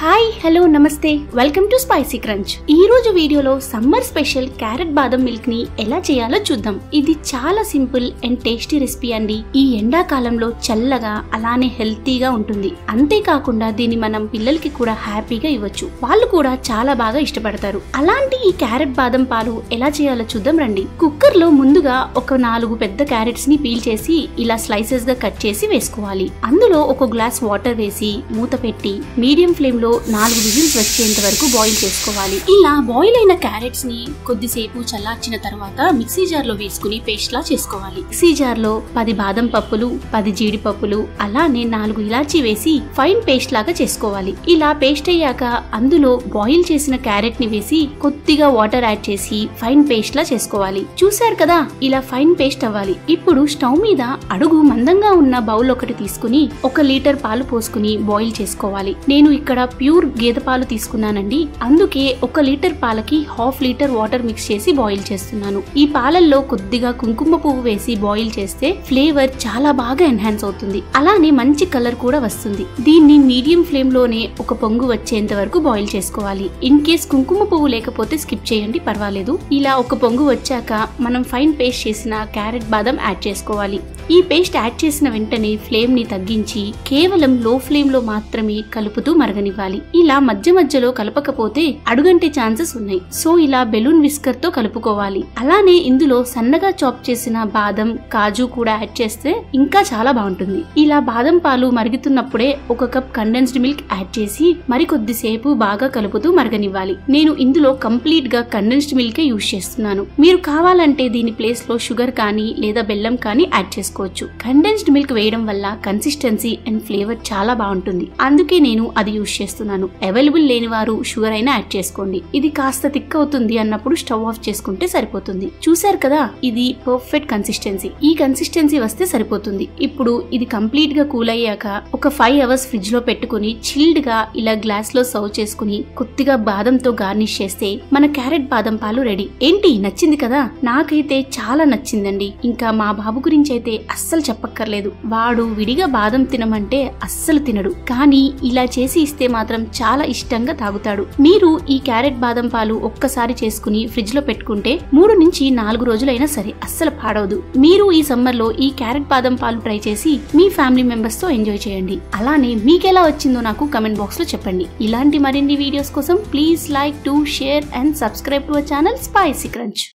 Hi hello నమస్తే welcome to spicy crunch. ఈ రోజు వీడియోలో సమ్మర్ స్పెషల్ క్యారెట్ బాదం మిల్క్ ని ఎలా చేయాలో చూద్దాం. ఇది చాలా సింపుల్ అండ్ టేస్టీ రెసిపీ అండి. ఈ ఎండాకాలంలో చల్లగా అలానే హెల్తీగా ఉంటుంది. అంతేకాకుండా దీన్ని మనం పిల్లలకి కూడా హ్యాపీగా ఇవ్వచ్చు. వాళ్ళు కూడా చాలా బాగా ఇష్టపడతారు. అలాంటి ఈ క్యారెట్ బాదం పాలు ఎలా చేయాలో చూద్దాం రండి. కుక్కర్ లో ముందుగా ఒక 4 పెద్ద క్యారెట్స్ ని పీల్ చేసి ఇలా స్లైసెస్ గా కట్ చేసి వేసుకోవాలి. అందులో ఒక గ్లాస్ వాటర్ వేసి మూత పెట్టి మీడియం ఫ్లేమ్ లో 4 విజిల్స్ వచ్చేంత వరకు బాయిల్ చేసుకోవాలి. ఇలా బాయిల్ అయిన క్యారెట్స్ ని కొద్దిసేపు చల్లార్చిన తర్వాత మిక్సీ జార్ లో వేసుకుని పేస్ట్ లా చేసుకోవాలి. మిక్సీ జార్ లో 10 బాదం పప్పులు, 10 జీడిపప్పులు, అలానే 4 ఇలాచీ వేసి ఫైన్ పేస్ట్ లాగా చేసుకోవాలి. ఇలా పేస్ట్ అయ్యాక అందులో బాయిల్ చేసిన క్యారెట్ ని వేసి కొద్దిగా వాటర్ యాడ్ చేసి ఫైన్ పేస్ట్ లా చేసుకోవాలి. చూసారు కదా, ఇలా ఫైన్ పేస్ట్ అవ్వాలి. ఇప్పుడు స్టవ్ మీద అడుగు మందంగా ఉన్న బౌల్ ఒకటి తీసుకుని 1 లీటర్ పాలు పోసుకుని బాయిల్ చేసుకోవాలి. నేను ఇక్కడ ప్యూర్ గేదె పాలు తీసుకున్నానండి. అందుకే 1 లీటర్ పాలకి 1/2 లీటర్ వాటర్ మిక్స్ చేసి బాయిల్ చేస్తున్నాను. ఈ పాలల్లో కొద్దిగా కుంకుమ పువ్వు వేసి బాయిల్ చేస్తే ఫ్లేవర్ చాలా బాగా ఎన్హాన్స్ అవుతుంది. అలానే మంచి కలర్ కూడా వస్తుంది. దీన్ని మీడియం ఫ్లేమ్ లోనే ఒక పొంగు వచ్చేంత వరకు బాయిల్ చేసుకోవాలి. ఇన్ కేస్ కుంకుమ పువ్వు లేకపోతే స్కిప్ చేయండి, పర్వాలేదు. ఇలా ఒక పొంగు వచ్చాక మనం ఫైన్ పేస్ట్ చేసిన క్యారెట్ బాదం యాడ్ చేసుకోవాలి. ఈ పేస్ట్ యాడ్ చేసిన వెంటనే ఫ్లేమ్ ని తగ్గించి కేవలం లో ఫ్లేమ్ లో మాత్రమే కలుపుతూ మరగనివ్వాలి. ఇలా మధ్య మధ్యలో కలపకపోతే అడుగంటే ఛాన్సెస్ ఉన్నాయి. సో ఇలా బెలూన్ విస్కర్ తో కలుపుకోవాలి. అలానే ఇందులో సన్నగా చాప్ చేసిన బాదం, కాజు కూడా యాడ్ చేస్తే ఇంకా చాలా బాగుంటుంది. ఇలా బాదం పాలు మరుగుతున్నప్పుడే 1 కప్ కండెన్స్డ్ మిల్క్ యాడ్ చేసి మరికొద్దిసేపు బాగా కలుపుతూ మరగనివ్వాలి. నేను ఇందులో కంప్లీట్ గా కండెన్స్డ్ మిల్కే యూజ్ చేస్తున్నాను. మీరు కావాలంటే దీని ప్లేస్ లో షుగర్ కానీ లేదా బెల్లం కానీ యాడ్ చేసుకోవచ్చు. కండెన్స్డ్ మిల్క్ వేయడం వల్ల కన్సిస్టెన్సీ అండ్ ఫ్లేవర్ చాలా బాగుంటుంది. అందుకే నేను అది యూజ్ చేస్తున్నాను. అవైలబుల్ లేని వారు షుగర్ అయినా యాడ్ చేసుకోండి. ఇది కాస్త థిక్ అవుతుంది అన్నప్పుడు స్టవ్ ఆఫ్ చేసుకుంటే సరిపోతుంది. చూసారు కదా, ఇది పర్ఫెక్ట్ కన్సిస్టెన్సీ. ఈ కన్సిస్టెన్సీ వస్తే సరిపోతుంది. ఇప్పుడు ఇది కంప్లీట్ గా కూల్ అయ్యాక ఒక 5 అవర్స్ ఫ్రిడ్జ్ లో పెట్టుకుని చిల్డ్ గా ఇలా గ్లాస్ లో సర్వ్ చేసుకుని కొద్దిగా బాదంతో గార్నిష్ చేస్తే మన క్యారెట్ బాదం పాలు రెడీ. ఏంటి, నచ్చింది కదా? నాకైతే చాలా నచ్చిందండి. ఇంకా మా బాబు గురించి అయితే అస్సలు చెప్పక్కర్లేదు. వాడు విడిగా బాదం తినమంటే అస్సలు తినడు. కానీ ఇలా చేసి ఇస్తే మాత్రం చాలా ఇష్టంగా తాగుతాడు. మీరు ఈ క్యారెట్ బాదం పాలు ఒక్కసారి చేసుకుని ఫ్రిడ్జ్ లో పెట్టుకుంటే 3 నుంచి 4 రోజులైనా సరే అస్సలు పాడవదు. మీరు ఈ సమ్మర్ లో ఈ క్యారెట్ బాదం పాలు ట్రై చేసి మీ ఫ్యామిలీ మెంబర్స్ తో ఎంజాయ్ చేయండి. అలానే మీకెలా వచ్చిందో నాకు కమెంట్ బాక్స్ లో చెప్పండి. ఇలాంటి మరిన్ని వీడియోస్ కోసం please like to share and subscribe to our channel spicy crunch.